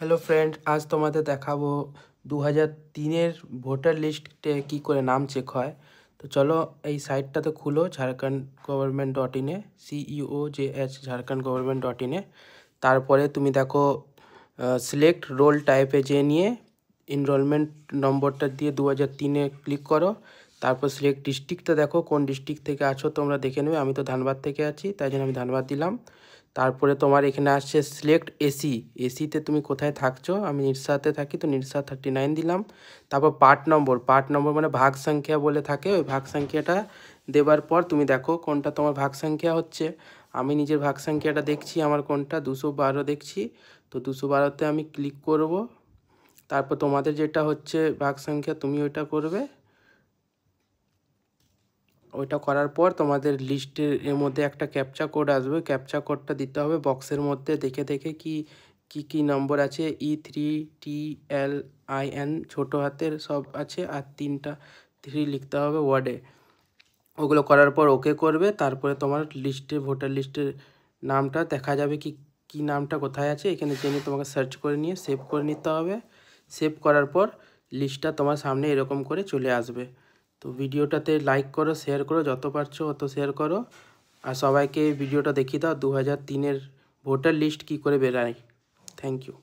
Hello friend, আজ তোমাদের দেখাবো 2003-এর ভোটার লিস্টে কী করে নাম চেক হয়। তো চলো এই সাইটটাতে খুলো, jharkhand.government.in-এ, CEOJH jharkhand.government.in-এ। তারপরে তুমি দেখো সিলেক্ট রোল টাইপে যেয়ে নিয়ে এনরোলমেন্ট নম্বরটা দিয়ে 2003-এ ক্লিক করো। তারপর সিলেক্ট ডিস্ট্রিক্টটা দেখো কোন ডিস্ট্রিক্ট থেকে আছো তোমরা দেখে নেবে। আমি তো ধানবাদ থেকে আছি, তাই জন্য আমি ধানবাদ দিলাম। তারপরে তোমার এখানে আসছে সিলেক্ট এসি, এসিতে তুমি কোথায় থাকছো। আমি নিরসাতে থাকি, তো নিরসা 39 দিলাম। তারপর পার্ট নম্বর মানে ভাগ সংখ্যা বলে থাকে, ওই ভাগ সংখ্যাটা দেবার পর তুমি দেখো কোনটা তোমার ভাগ সংখ্যা হচ্ছে। আমি নিজের ভাগ সংখ্যাটা দেখছি, আমার কোনটা 212 দেখছি, তো 212-তে আমি ক্লিক করব। তারপর তোমাদের যেটা হচ্ছে ভাগ সংখ্যা তুমি ওইটা করবে। ওইটা করার পর তোমাদের লিস্টের এর মধ্যে একটা ক্যাপচা কোড আসবে, ক্যাপচা কোডটা দিতে হবে বক্সের মধ্যে দেখে দেখে কি নম্বর আছে। ETLIN ছোটো হাতের সব আছে, আর 3টা 3 লিখতে হবে ওয়ার্ডে। ওগুলো করার পর ওকে করবে। তারপরে তোমার লিস্টে ভোটার লিস্টের নামটা দেখা যাবে, কি নামটা কোথায় আছে এখানে জেনে তোমাকে সার্চ করে নিয়ে সেভ করে নিতে হবে। সেভ করার পর লিস্টটা তোমার সামনে এরকম করে চলে আসবে। তো ভিডিওটাতে লাইক করো, শেয়ার করো, যত পারছো অত শেয়ার করো, আর সবাইকে ভিডিওটা দেখিয়ে দাও 2003-এর ভোটার লিস্ট কী করে বেরায়। Thank you.